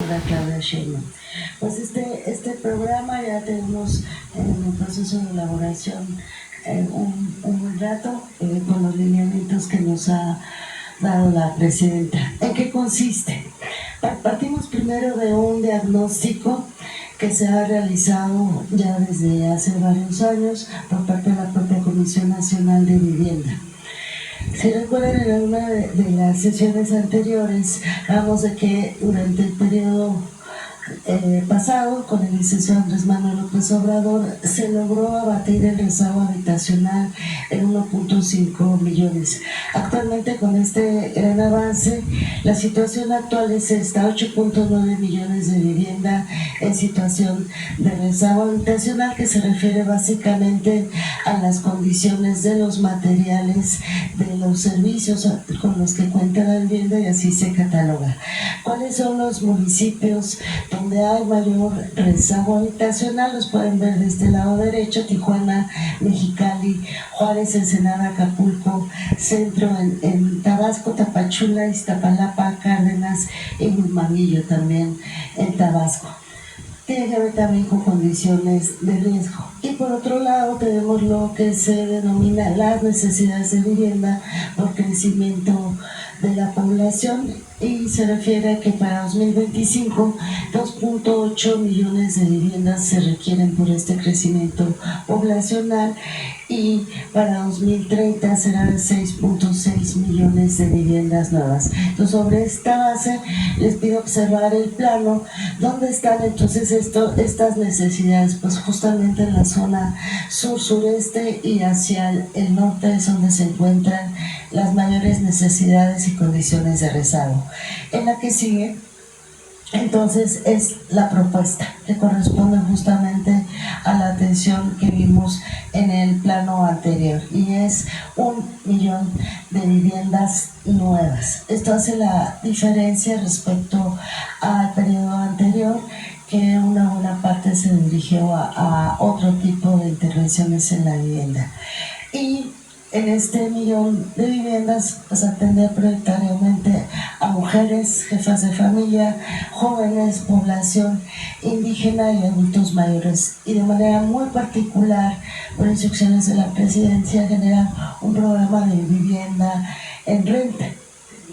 gobernadora Claudia Sheinbaum. Pues este programa ya tenemos en el proceso de elaboración un buen rato con los lineamientos que nos ha dado la presidenta. ¿En qué consiste? Partimos primero de un diagnóstico que se ha realizado ya desde hace varios años por parte de la propia Comisión Nacional de Vivienda. Si recuerdan, en alguna de las sesiones anteriores hablamos de que durante el periodo pasado, con el licenciado Andrés Manuel López Obrador, se logró abatir el rezago habitacional en 1.5 millones. Actualmente, con este gran avance, la situación actual es esta: 8.9 millones de vivienda en situación de rezago habitacional, que se refiere básicamente a las condiciones de los materiales, de los servicios con los que cuenta la vivienda, y así se cataloga. ¿Cuáles son los municipios donde hay mayor rezago habitacional? Los pueden ver de este lado derecho: Tijuana, Mexicali, Juárez, Ensenada, Acapulco, Centro en Tabasco, Tapachula, Iztapalapa, Cárdenas y Manillo también en Tabasco. Tiene que ver también con condiciones de riesgo. Y por otro lado tenemos lo que se denomina las necesidades de vivienda por crecimiento de la población, y se refiere a que para 2025 2.8 millones de viviendas se requieren por este crecimiento poblacional, y para 2030 serán 6.6 millones de viviendas nuevas. Entonces, sobre esta base les pido observar el plano. ¿Dónde están entonces estas necesidades? Pues justamente en la zona sur-sureste y hacia el norte es donde se encuentran las mayores necesidades y condiciones de rezago. En la que sigue, entonces, es la propuesta que corresponde justamente a la atención que vimos en el plano anterior, y es 1 millón de viviendas nuevas. Esto hace la diferencia respecto al periodo anterior, que una buena parte se dirigió a otro tipo de intervenciones en la vivienda. Y en este 1 millón de viviendas, pues atender prioritariamente a mujeres, jefas de familia, jóvenes, población indígena y adultos mayores. Y de manera muy particular, por instrucciones de la Presidencia, generar un programa de vivienda en renta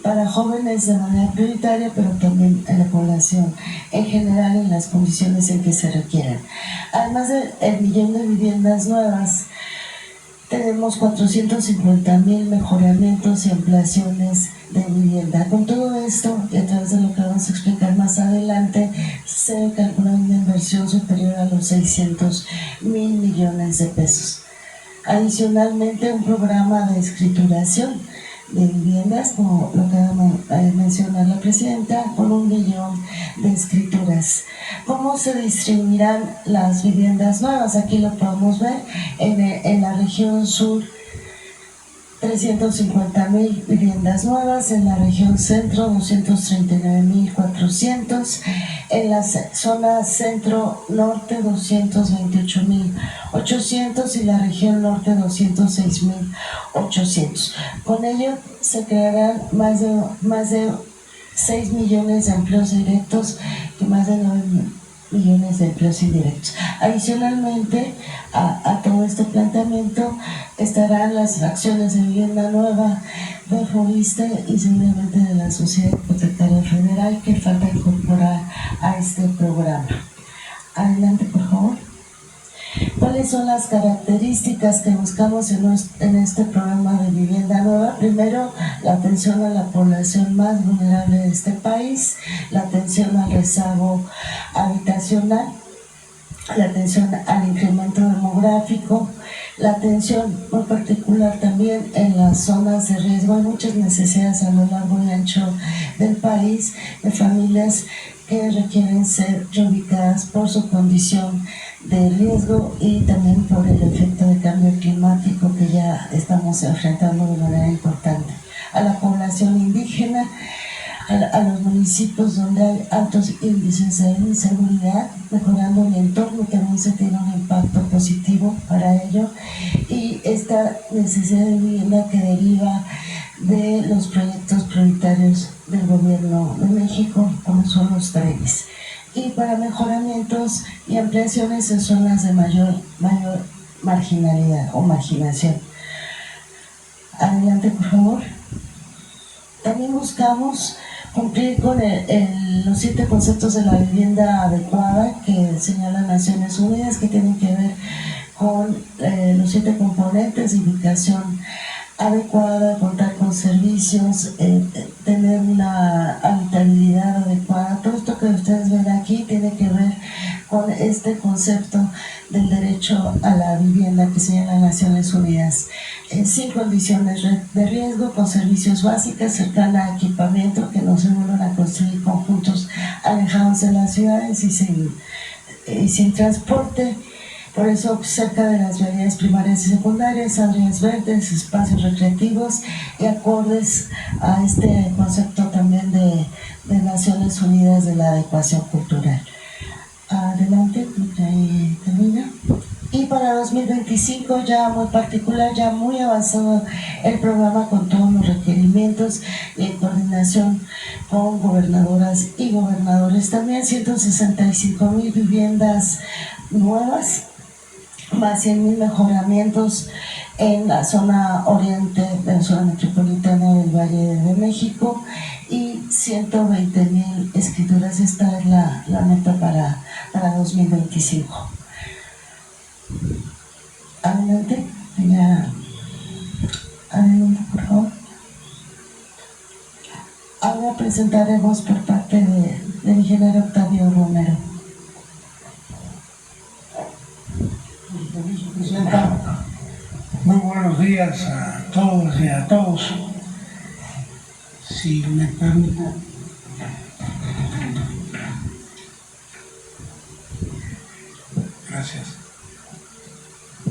para jóvenes de manera prioritaria, pero también en la población en general, en las condiciones en que se requieran. Además del 1 millón de viviendas nuevas, tenemos 450,000 mejoramientos y ampliaciones de vivienda. Con todo esto, y a través de lo que vamos a explicar más adelante, se calcula una inversión superior a los 600,000 millones de pesos. Adicionalmente, un programa de escrituración de viviendas, como lo que va a mencionar la presidenta, con 1 millón de escrituras. ¿Cómo se distribuirán las viviendas nuevas? Aquí lo podemos ver en la región sur: 350,000 viviendas nuevas, en la región centro 239,400, en la zona centro-norte 228,800 y la región norte 206,800. Con ello se crearán más de 6 millones de empleos directos y más de 9 millones de empleos indirectos. Adicionalmente a todo este planteamiento estarán las acciones de vivienda nueva de FOVISSSTE y seguramente de la Sociedad Hipotecaria Federal, que falta incorporar a este programa. Adelante, por favor. ¿Cuáles son las características que buscamos en este programa de vivienda nueva? Primero, la atención a la población más vulnerable de este país, la atención al rezago habitacional, la atención al incremento demográfico, la atención muy particular también en las zonas de riesgo. Hay muchas necesidades a lo largo y ancho del país de familias que requieren ser reubicadas por su condición de riesgo y también por el efecto de cambio climático que ya estamos enfrentando de manera importante. A la población indígena, a los municipios donde hay altos índices de inseguridad, mejorando el entorno, también se tiene un impacto positivo para ello. Y esta necesidad de vivienda que deriva de los proyectos prioritarios del Gobierno de México, como son los TREVIS, y para mejoramientos y ampliaciones en zonas de mayor marginalidad o marginación. Adelante, por favor. También buscamos cumplir con los 7 conceptos de la vivienda adecuada que señalan Naciones Unidas, que tienen que ver con los 7 componentes de ubicación adecuada, contar con servicios, tener una habitabilidad adecuada. Todo esto que ustedes ven aquí tiene que ver con este concepto del derecho a la vivienda que señala Naciones Unidas, sin condiciones de riesgo, con servicios básicos, cercana a equipamiento, que no se vuelvan a construir conjuntos alejados de las ciudades y sin transporte. Por eso, cerca de las vialidades primarias y secundarias, áreas verdes, espacios recreativos y acordes a este concepto también de Naciones Unidas de la adecuación cultural. Adelante, ahí termina. Y para 2025, ya muy particular, ya muy avanzado el programa con todos los requerimientos y en coordinación con gobernadoras y gobernadores. También 165,000 viviendas nuevas, más 100,000 mejoramientos en la zona oriente de la zona metropolitana del Valle de México y 120,000 escrituras. Esta es la meta para 2025. Adelante, adelante, por favor. Ahora presentaremos por parte del ingeniero Octavio Romero. Presidenta, muy buenos días a todos y a todos. Si me permite. Gracias.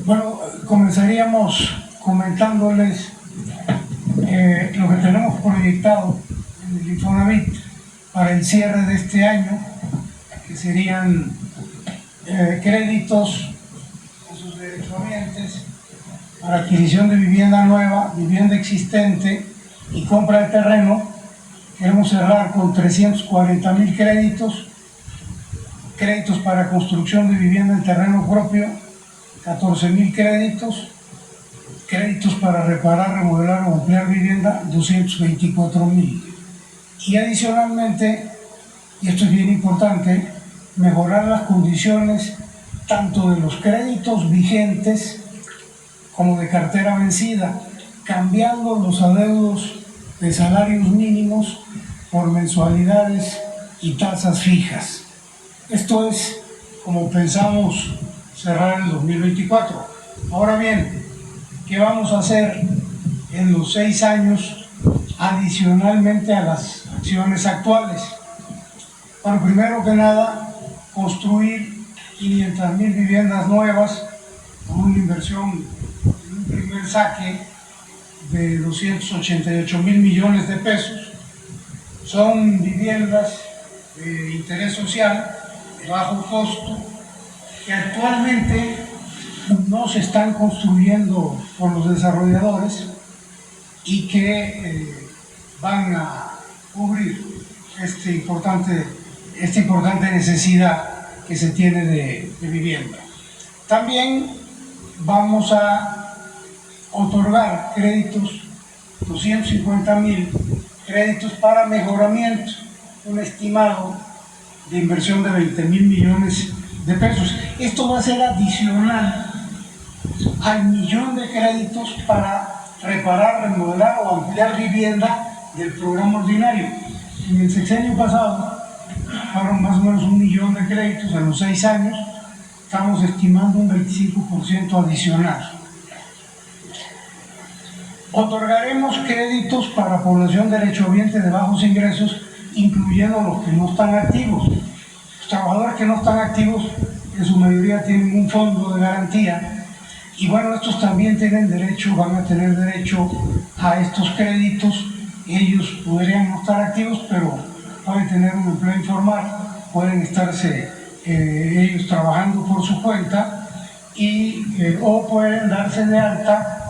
Bueno, comenzaríamos comentándoles lo que tenemos proyectado en el Infonavit para el cierre de este año, que serían créditos a sus derechohabientes para adquisición de vivienda nueva, vivienda existente y compra de terreno. Queremos cerrar con 340,000 créditos para construcción de vivienda en terreno propio, 14,000 créditos para reparar, remodelar o ampliar vivienda, 224,000. Y adicionalmente, y esto es bien importante, mejorar las condiciones tanto de los créditos vigentes como de cartera vencida, cambiando los adeudos de salarios mínimos por mensualidades y tasas fijas. Esto es como pensamos cerrar el 2024. Ahora bien, ¿qué vamos a hacer en los 6 años adicionalmente a las acciones actuales? Bueno, primero que nada, construir 500,000 viviendas nuevas con una inversión en un primer saque de 288,000 millones de pesos. Son viviendas de interés social, de bajo costo, que actualmente no se están construyendo por los desarrolladores y que van a cubrir esta importante necesidad que se tiene de vivienda. También vamos a otorgar créditos, 250,000 créditos para mejoramiento, un estimado de inversión de 20,000 millones de pesos. Esto va a ser adicional al millón de créditos para reparar, remodelar o ampliar vivienda del programa ordinario. En el sexenio pasado fueron más o menos 1 millón de créditos en los 6 años. Estamos estimando un 25% adicional. Otorgaremos créditos para población derechohabiente de bajos ingresos, incluyendo los que no están activos. Los trabajadores que no están activos, en su mayoría tienen un fondo de garantía, y bueno, estos también van a tener derecho a estos créditos. Ellos podrían no estar activos, pero pueden tener un empleo informal, pueden estarse ellos trabajando por su cuenta o pueden darse de alta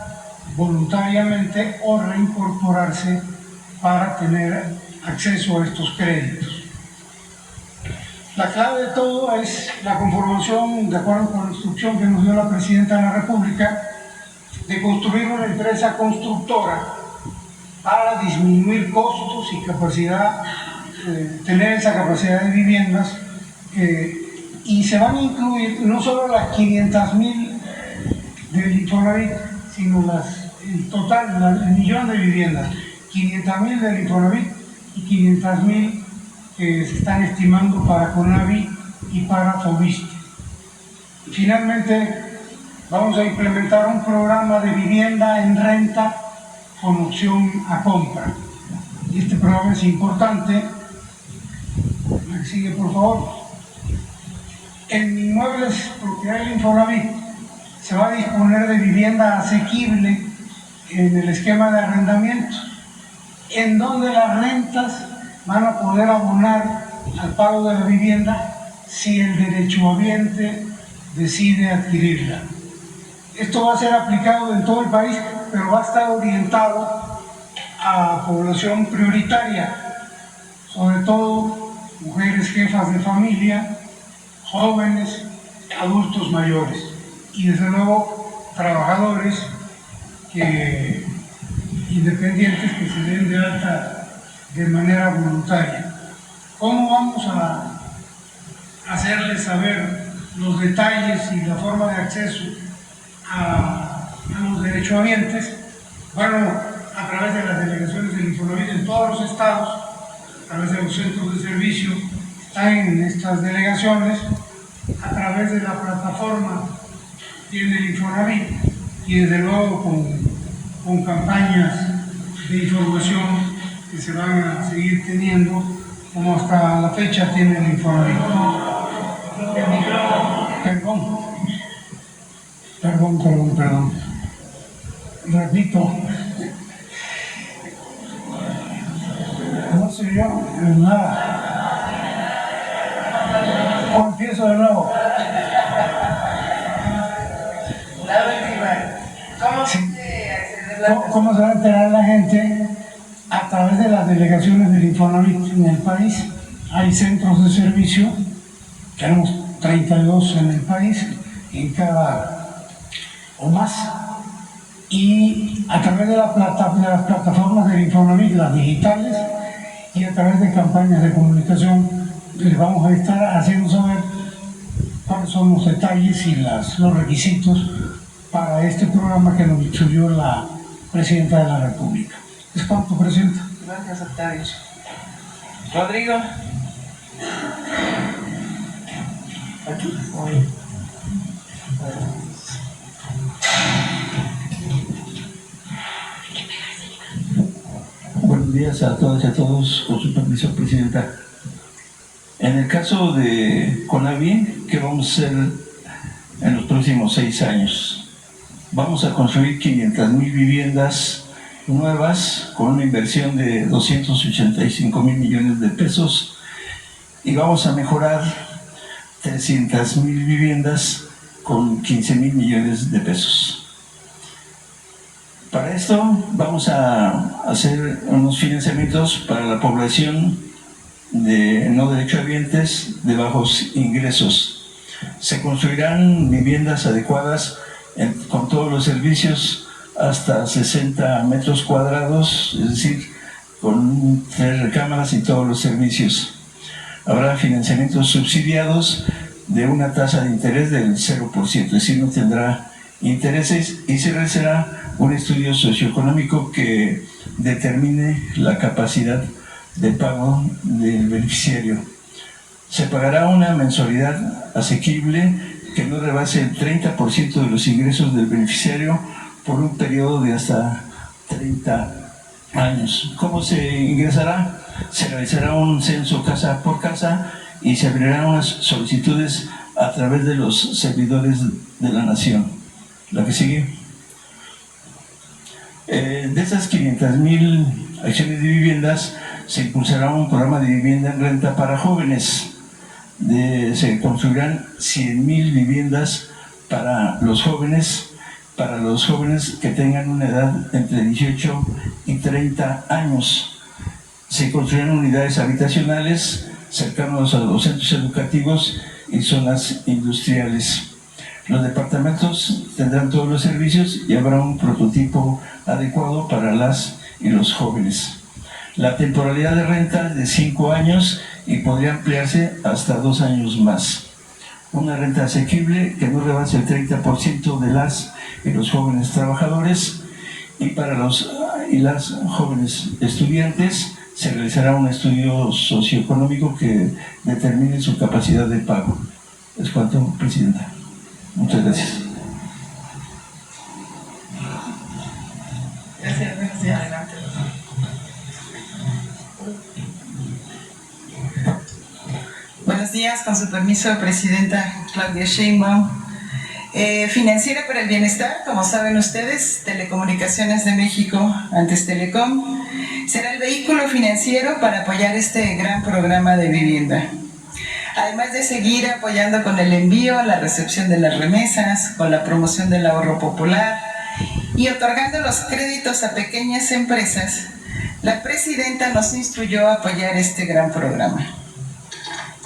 voluntariamente o reincorporarse para tener acceso a estos créditos. La clave de todo es la conformación, de acuerdo con la instrucción que nos dio la Presidenta de la República, de construir una empresa constructora para disminuir costos y capacidad, tener esa capacidad de viviendas, y se van a incluir no solo las 500.000 del Infonavit, sino el total, el millón de viviendas, 500.000 del Infonavit y 500.000 que se están estimando para CONAVI y para FOBISTE. Finalmente, vamos a implementar un programa de vivienda en renta con opción a compra. Y este programa es importante. La que sigue, por favor. En inmuebles propiedad del Infonavit se va a disponer de vivienda asequible en el esquema de arrendamiento, en donde las rentas van a poder abonar al pago de la vivienda si el derechohabiente decide adquirirla. Esto va a ser aplicado en todo el país, pero va a estar orientado a población prioritaria, sobre todo mujeres jefas de familia, jóvenes, adultos mayores y desde luego trabajadores independientes que se den de alta de manera voluntaria. ¿Cómo vamos a hacerles saber los detalles y la forma de acceso a los derechohabientes? Bueno, a través de las delegaciones del Infonavit en todos los estados, a través de los centros de servicio, están en estas delegaciones, a través de la plataforma que tiene el Infonavit y desde luego con campañas de información que se van a seguir teniendo, como hasta la fecha tiene el Infonavit. Perdón. Repito. No sé yo, nada. O empiezo de nuevo. La última. ¿Cómo se va a enterar la gente? A través de las delegaciones del Infonavit en el país. Hay centros de servicio, tenemos 32 en el país, en cada o más, y a través de las plataformas del Infonavit, las digitales, y a través de campañas de comunicación, les vamos a estar haciendo saber cuáles son los detalles y los requisitos para este programa que nos instruyó la Presidenta de la República. ¿Es cuánto, Presidenta? Gracias, Octavio. Rodrigo. Aquí. Buenos días a todas y a todos, con su permiso, Presidenta. En el caso de CONAVI, ¿qué vamos a hacer en los próximos 6 años? Vamos a construir 500.000 viviendas nuevas con una inversión de 285.000 millones de pesos y vamos a mejorar 300.000 viviendas con 15.000 millones de pesos. Para esto vamos a hacer unos financiamientos para la población de no derechohabientes de bajos ingresos. Se construirán viviendas adecuadas con todos los servicios hasta 60 metros cuadrados, es decir, con 3 recámaras y todos los servicios. Habrá financiamientos subsidiados de una tasa de interés del 0%, es decir, no tendrá intereses, y se realizará un estudio socioeconómico que determine la capacidad de pago del beneficiario. Se pagará una mensualidad asequible que no rebase el 30% de los ingresos del beneficiario por un periodo de hasta 30 años. ¿Cómo se ingresará? Se realizará un censo casa por casa y se abrirán unas solicitudes a través de los servidores de la nación. La que sigue. De esas 500.000 acciones de viviendas, se impulsará un programa de vivienda en renta para jóvenes. Se construirán 100.000 viviendas para los jóvenes para los jóvenes que tengan una edad entre 18 y 30 años. Se construirán unidades habitacionales cercanos a los centros educativos y zonas industriales. Los departamentos tendrán todos los servicios y habrá un prototipo adecuado para las y los jóvenes. La temporalidad de renta es de 5 años y podría ampliarse hasta 2 años más. Una renta asequible que no rebase el 30% de las y los jóvenes trabajadores, y para los y las jóvenes estudiantes se realizará un estudio socioeconómico que determine su capacidad de pago. Es cuanto, Presidenta. Muchas gracias. Gracias. Adelante. Buenos días, con su permiso, Presidenta Claudia Sheinbaum. Financiera para el Bienestar, como saben ustedes, Telecomunicaciones de México, antes Telecom, será el vehículo financiero para apoyar este gran programa de vivienda. Además de seguir apoyando con el envío, la recepción de las remesas, con la promoción del ahorro popular y otorgando los créditos a pequeñas empresas, la Presidenta nos instruyó a apoyar este gran programa.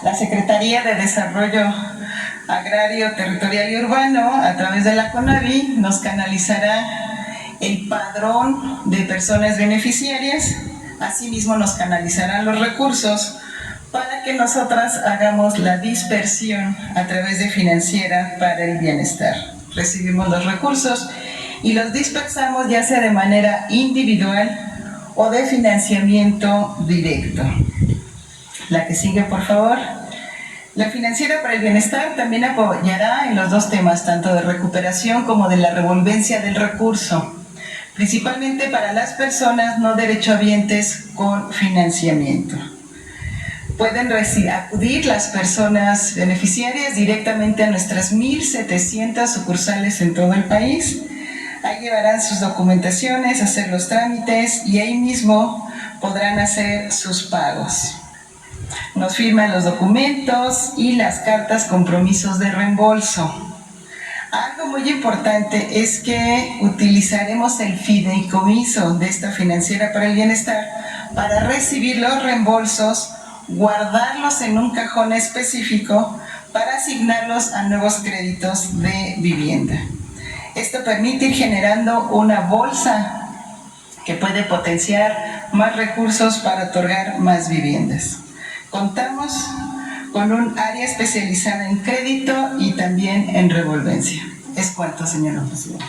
La Secretaría de Desarrollo Agrario, Territorial y Urbano, a través de la CONAVI, nos canalizará el padrón de personas beneficiarias. Asimismo, nos canalizarán los recursos para que nosotras hagamos la dispersión a través de Financiera para el Bienestar. Recibimos los recursos y los dispersamos ya sea de manera individual o de financiamiento directo. La que sigue, por favor. La Financiera para el Bienestar también apoyará en los dos temas, tanto de recuperación como de la revolvencia del recurso, principalmente para las personas no derechohabientes con financiamiento. Pueden acudir las personas beneficiarias directamente a nuestras 1,700 sucursales en todo el país. Ahí llevarán sus documentaciones, hacer los trámites y ahí mismo podrán hacer sus pagos. Nos firman los documentos y las cartas compromisos de reembolso. Algo muy importante es que utilizaremos el fideicomiso de esta Financiera para el Bienestar para recibir los reembolsos, guardarlos en un cajón específico para asignarlos a nuevos créditos de vivienda. Esto permite ir generando una bolsa que puede potenciar más recursos para otorgar más viviendas. Contamos con un área especializada en crédito y también en revolvencia. Es cuanto, señora Presidenta.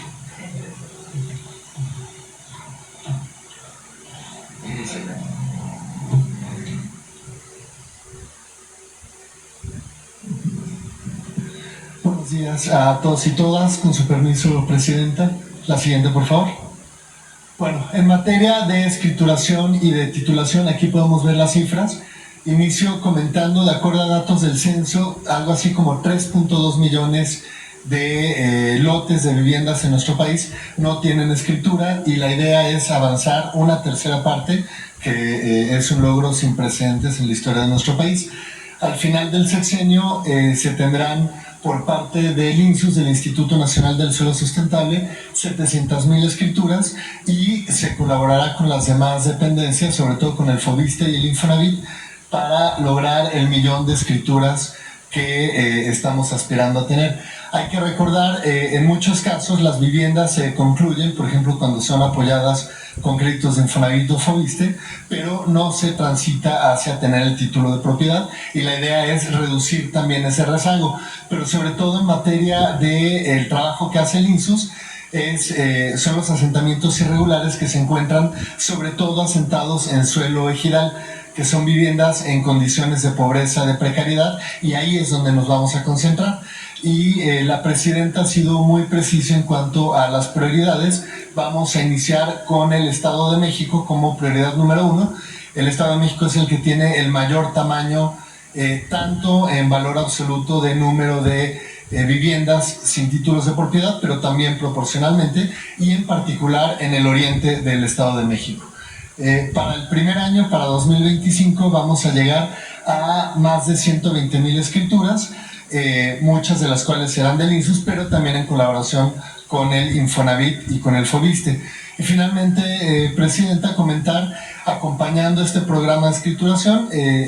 Buenos días a todos y todas, con su permiso, Presidenta. La siguiente, por favor. Bueno, en materia de escrituración y de titulación, aquí podemos ver las cifras. Inicio comentando, de acuerdo a datos del censo, algo así como 3.2 millones de lotes de viviendas en nuestro país no tienen escritura, y la idea es avanzar una tercera parte, que es un logro sin precedentes en la historia de nuestro país. Al final del sexenio se tendrán por parte del INSUS, del Instituto Nacional del Suelo Sustentable, 700,000 escrituras, y se colaborará con las demás dependencias, sobre todo con el FOBISTE y el Infonavit, para lograr el 1,000,000 de escrituras que estamos aspirando a tener. Hay que recordar, en muchos casos las viviendas se concluyen, por ejemplo, cuando son apoyadas con créditos de Infonavit o FOBISTE, pero no se transita hacia tener el título de propiedad, y la idea es reducir también ese rezago, pero sobre todo en materia del trabajo que hace el INSUS, son los asentamientos irregulares que se encuentran sobre todo asentados en suelo ejidal, que son viviendas en condiciones de pobreza, de precariedad, y ahí es donde nos vamos a concentrar. Y la Presidenta ha sido muy precisa en cuanto a las prioridades. Vamos a iniciar con el Estado de México como prioridad número 1. El Estado de México es el que tiene el mayor tamaño, tanto en valor absoluto de número de viviendas sin títulos de propiedad, pero también proporcionalmente, y en particular en el oriente del Estado de México. Para el primer año, para 2025, vamos a llegar a más de 120,000 escrituras, muchas de las cuales serán del INSUS, pero también en colaboración con el Infonavit y con el Fobiste. Y finalmente, Presidenta, comentar, acompañando este programa de escrituración,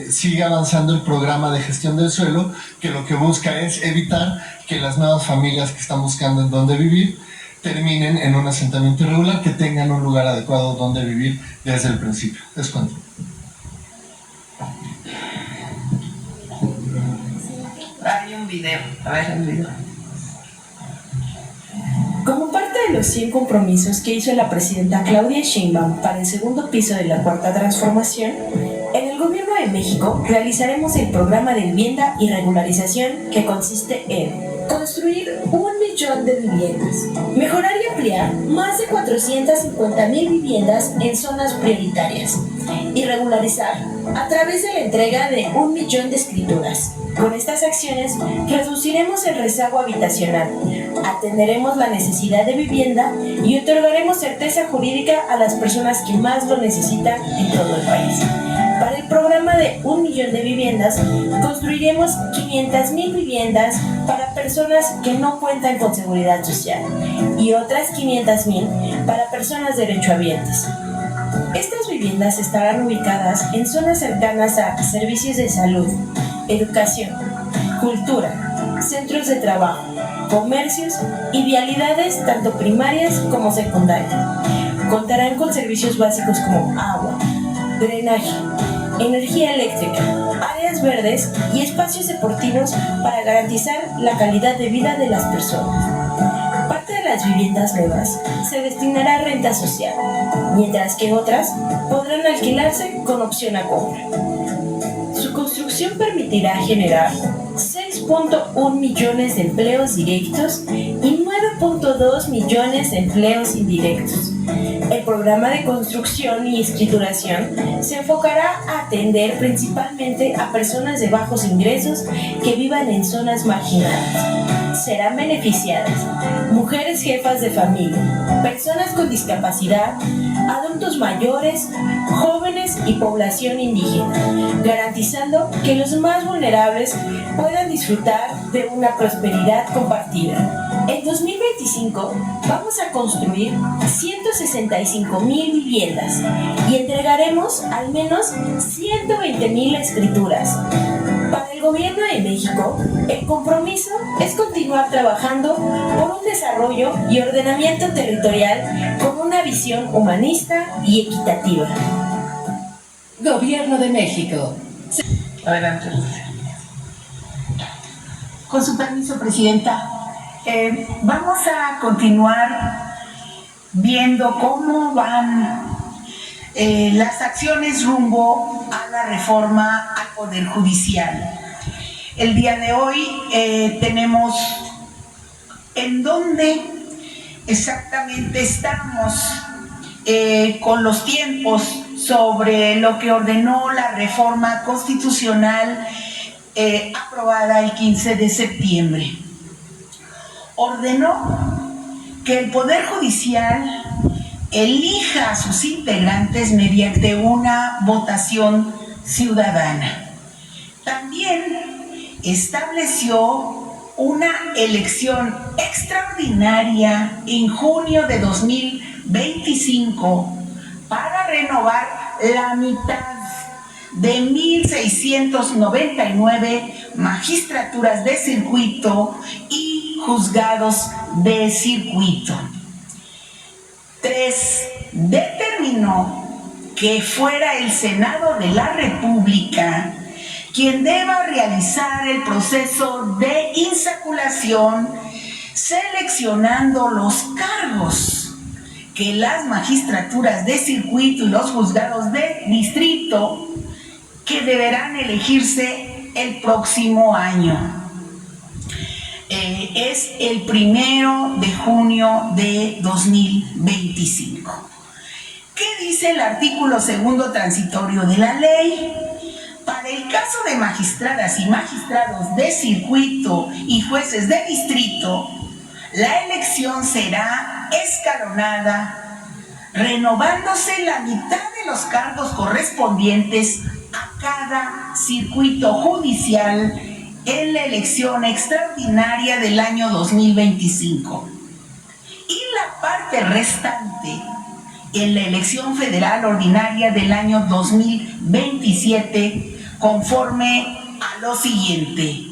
sigue avanzando el programa de gestión del suelo, que lo que busca es evitar que las nuevas familias que están buscando en dónde vivir terminen en un asentamiento irregular, que tengan un lugar adecuado donde vivir desde el principio. Es cuanto. Hay un video, a ver el video. Como parte de los 100 compromisos que hizo la presidenta Claudia Sheinbaum para el segundo piso de la Cuarta Transformación, en el Gobierno de México realizaremos el programa de vivienda y regularización, que consiste en construir 1 millón de viviendas, mejorar y ampliar más de 450,000 viviendas en zonas prioritarias y regularizar a través de la entrega de 1 millón de escrituras. Con estas acciones reduciremos el rezago habitacional, atenderemos la necesidad de vivienda y otorgaremos certeza jurídica a las personas que más lo necesitan en todo el país. Para el programa de 1 millón de viviendas, construiremos 500,000 viviendas para personas que no cuentan con seguridad social y otras 500,000 para personas derechohabientes. Estas viviendas estarán ubicadas en zonas cercanas a servicios de salud, educación, cultura, centros de trabajo, comercios y vialidades tanto primarias como secundarias. Contarán con servicios básicos como agua, drenaje, energía eléctrica, áreas verdes y espacios deportivos para garantizar la calidad de vida de las personas. Parte de las viviendas nuevas se destinará a renta social, mientras que otras podrán alquilarse con opción a compra. Su construcción permitirá generar 6.1 millones de empleos directos y 9.2 millones de empleos indirectos. El programa de construcción y escrituración se enfocará a atender principalmente a personas de bajos ingresos que vivan en zonas marginadas. Serán beneficiadas mujeres jefas de familia, personas con discapacidad, adultos mayores, jóvenes y población indígena, garantizando que los más vulnerables puedan disfrutar de una prosperidad compartida. En 2025 vamos a construir 165,000 viviendas y entregaremos al menos 120,000 escrituras. Para el Gobierno de México, el compromiso es continuar trabajando por un desarrollo y ordenamiento territorial con una visión humanista y equitativa. Gobierno de México. Adelante. Con su permiso, Presidenta, vamos a continuar viendo cómo van las acciones rumbo a la reforma al Poder Judicial. El día de hoy tenemos en dónde exactamente estamos con los tiempos sobre lo que ordenó la reforma constitucional aprobada el 15 de septiembre. Ordenó que el Poder Judicial elija a sus integrantes mediante una votación ciudadana. También estableció una elección extraordinaria en junio de 2025 para renovar la mitad de 1,699 magistraturas de circuito y juzgados de circuito. 3. Determinó que fuera el Senado de la República quien deba realizar el proceso de insaculación, seleccionando los cargos que las magistraturas de circuito y los juzgados de distrito que deberán elegirse el próximo año. Es el 1 de junio de 2025. ¿Qué dice el artículo 2 transitorio de la ley? Para el caso de magistradas y magistrados de circuito y jueces de distrito, la elección será escalonada, renovándose la mitad de los cargos correspondientes a cada circuito judicial en la elección extraordinaria del año 2025. parte restante en la elección federal ordinaria del año 2027 conforme a lo siguiente.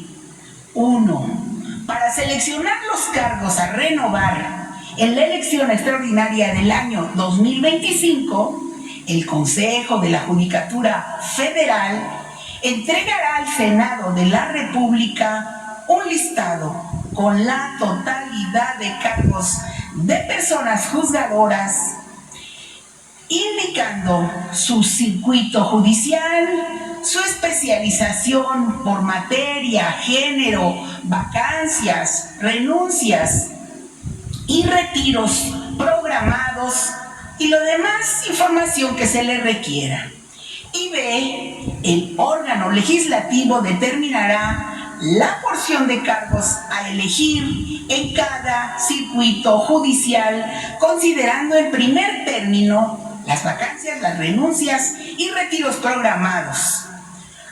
1. Para seleccionar los cargos a renovar en la elección extraordinaria del año 2025, el Consejo de la Judicatura Federal entregará al Senado de la República un listado con la totalidad de cargos de personas juzgadoras, indicando su circuito judicial, su especialización por materia, género, vacancias, renuncias y retiros programados y lo demás información que se le requiera. Y B, el órgano legislativo determinará la porción de cargos a elegir en cada circuito judicial, considerando en primer término las vacancias, las renuncias y retiros programados.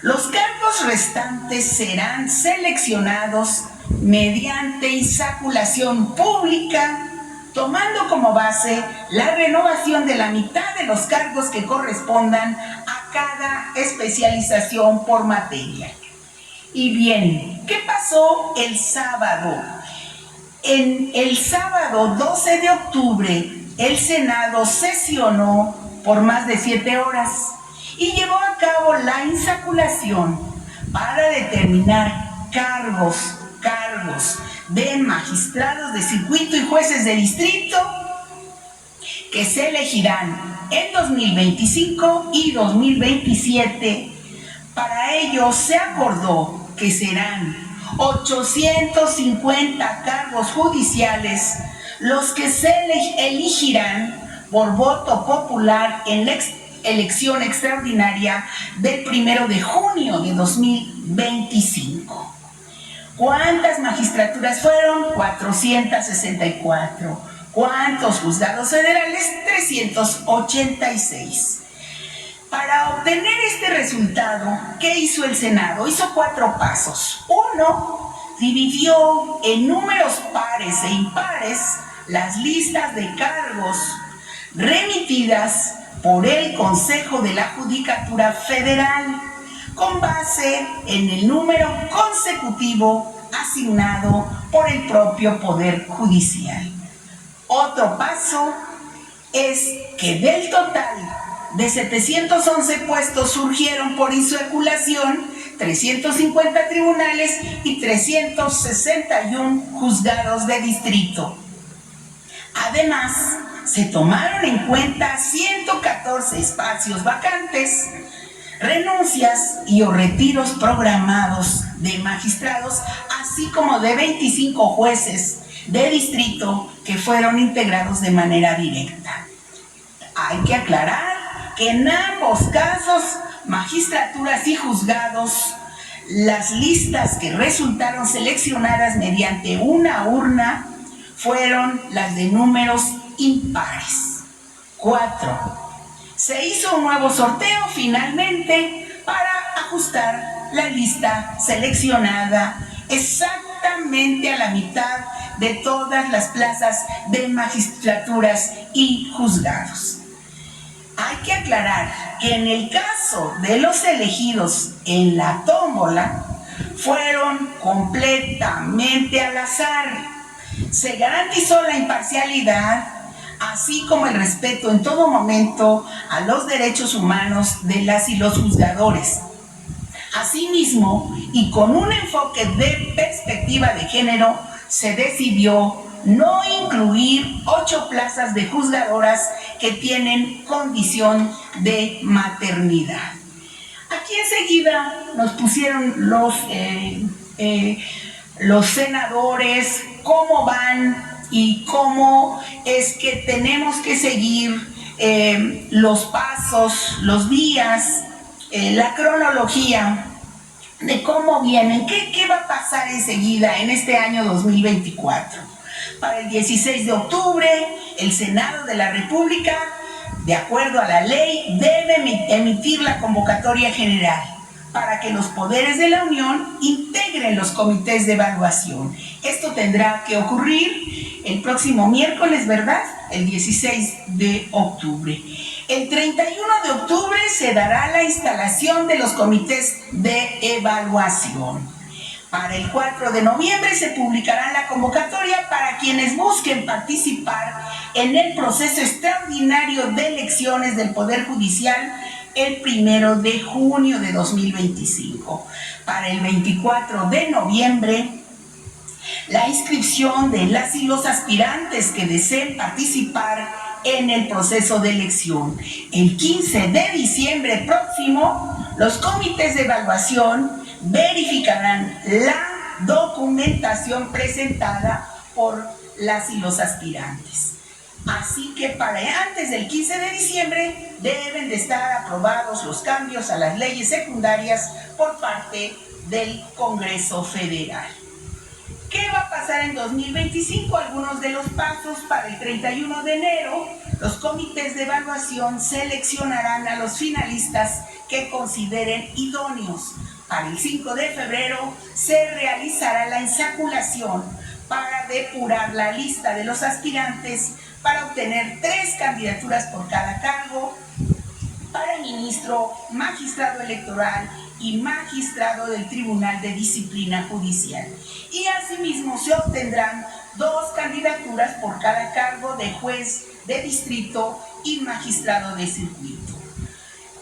Los cargos restantes serán seleccionados mediante insaculación pública, tomando como base la renovación de la mitad de los cargos que correspondan a cada especialización por materia. Y bien, ¿qué pasó el sábado? El sábado 12 de octubre, el Senado sesionó por más de 7 horas y llevó a cabo la insaculación para determinar cargos de magistrados de circuito y jueces de distrito que se elegirán en 2025 y 2027. Para ello se acordó que serán 850 cargos judiciales los que se elegirán por voto popular en la elección extraordinaria del 1 de junio de 2025. ¿Cuántas magistraturas fueron? 464. ¿Cuántos juzgados federales? 386. Para obtener este resultado, ¿qué hizo el Senado? Hizo 4 pasos. 1. Dividió en números pares e impares las listas de cargos remitidas por el Consejo de la Judicatura Federal con base en el número consecutivo asignado por el propio Poder Judicial. Otro paso es que del total de 711 puestos surgieron por insaculación 350 tribunales y 361 juzgados de distrito. Además, se tomaron en cuenta 114 espacios vacantes, renuncias y o retiros programados de magistrados, así como de 25 jueces de distrito que fueron integrados de manera directa. Hay que aclarar que en ambos casos, magistraturas y juzgados, las listas que resultaron seleccionadas mediante una urna fueron las de números impares. 4. Se hizo un nuevo sorteo finalmente para ajustar la lista seleccionada exactamente a la mitad de todas las plazas de magistraturas y juzgados. Hay que aclarar que en el caso de los elegidos en la tómbola fueron completamente al azar. Se garantizó la imparcialidad, así como el respeto en todo momento a los derechos humanos de las y los juzgadores. Asimismo, y con un enfoque de perspectiva de género, se decidió no incluir 8 plazas de juzgadoras que tienen condición de maternidad. Aquí enseguida nos pusieron los senadores, cómo van y cómo es que tenemos que seguir los pasos, los días, la cronología de cómo vienen, qué va a pasar enseguida en este año 2024. Para el 16 de octubre, el Senado de la República, de acuerdo a la ley, debe emitir la convocatoria general para que los poderes de la Unión integren los comités de evaluación. Esto tendrá que ocurrir el próximo miércoles, ¿verdad? El 16 de octubre. El 31 de octubre se dará la instalación de los comités de evaluación. Para el 4 de noviembre se publicará la convocatoria para quienes busquen participar en el proceso extraordinario de elecciones del Poder Judicial el 1 de junio de 2025. Para el 24 de noviembre, la inscripción de las y los aspirantes que deseen participar en el proceso de elección. El 15 de diciembre próximo, los comités de evaluación verificarán la documentación presentada por las y los aspirantes. Así que para antes del 15 de diciembre deben de estar aprobados los cambios a las leyes secundarias por parte del Congreso Federal. ¿Qué va a pasar en 2025? Algunos de los pasos. Para el 31 de enero, los comités de evaluación seleccionarán a los finalistas que consideren idóneos. Para el 5 de febrero se realizará la insaculación para depurar la lista de los aspirantes para obtener 3 candidaturas por cada cargo para ministro, magistrado electoral y magistrado del Tribunal de Disciplina Judicial. Y asimismo se obtendrán 2 candidaturas por cada cargo de juez de distrito y magistrado de circuito.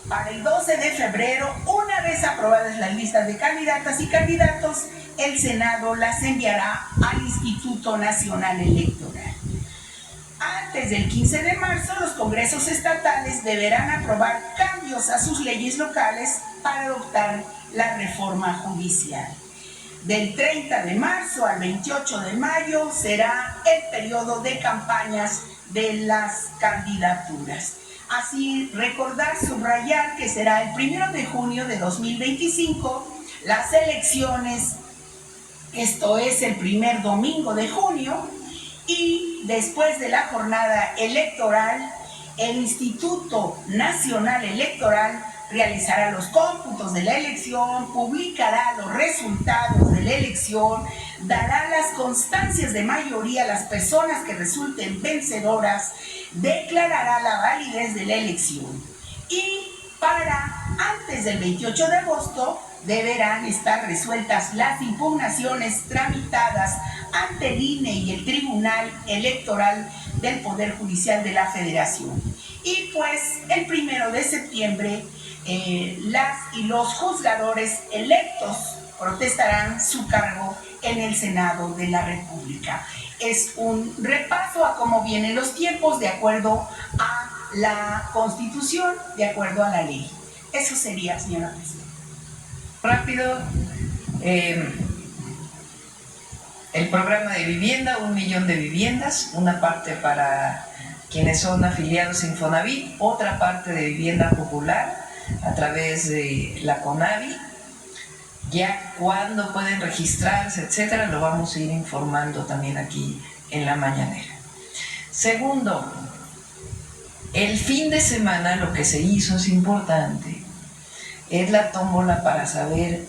Para el 12 de febrero, una vez aprobadas las listas de candidatas y candidatos, el Senado las enviará al Instituto Nacional Electoral. Antes del 15 de marzo, los congresos estatales deberán aprobar cambios a sus leyes locales para adoptar la reforma judicial. Del 30 de marzo al 28 de mayo será el periodo de campañas de las candidaturas. Así, recordar, subrayar que será el 1 de junio de 2025 las elecciones, esto es el primer domingo de junio, y después de la jornada electoral, el Instituto Nacional Electoral realizará los cómputos de la elección, publicará los resultados de la elección, dará las constancias de mayoría a las personas que resulten vencedoras, declarará la validez de la elección. Y para antes del 28 de agosto deberán estar resueltas las impugnaciones tramitadas ante el INE y el Tribunal Electoral del Poder Judicial de la Federación. Y pues el 1 de septiembre las y los juzgadores electos protestarán su cargo en el Senado de la República. Es un repaso a cómo vienen los tiempos de acuerdo a la Constitución, de acuerdo a la ley. Eso sería, señora presidenta. Rápido, el programa de vivienda, 1 millón de viviendas, una parte para quienes son afiliados a Infonavit, otra parte de vivienda popular a través de la CONAVI. Ya cuándo pueden registrarse, etcétera, lo vamos a ir informando también aquí en la mañanera. Segundo, el fin de semana lo que se hizo es importante, es la tómbola para saber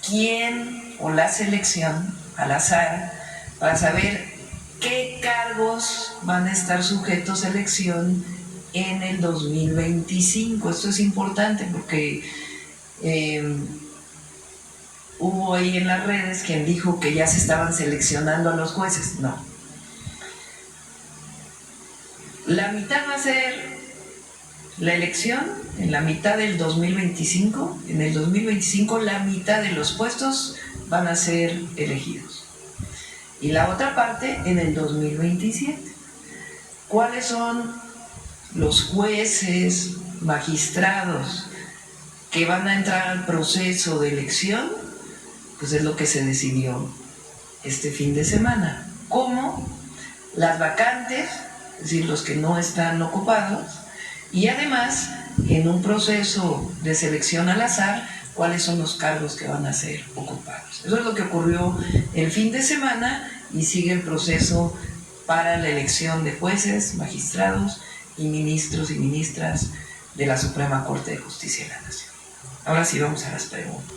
quién, o la selección al azar, para saber qué cargos van a estar sujetos a elección en el 2025. Esto es importante porque hubo ahí en las redes quien dijo que ya se estaban seleccionando a los jueces. No. La mitad va a ser la elección en la mitad del 2025. En el 2025 la mitad de los puestos van a ser elegidos. Y la otra parte en el 2027. ¿Cuáles son los jueces, magistrados que van a entrar al proceso de elección? Pues es lo que se decidió este fin de semana. ¿Cómo? Las vacantes, es decir, los que no están ocupados, y además, en un proceso de selección al azar, cuáles son los cargos que van a ser ocupados. Eso es lo que ocurrió el fin de semana y sigue el proceso para la elección de jueces, magistrados y ministros y ministras de la Suprema Corte de Justicia de la Nación. Ahora sí vamos a las preguntas.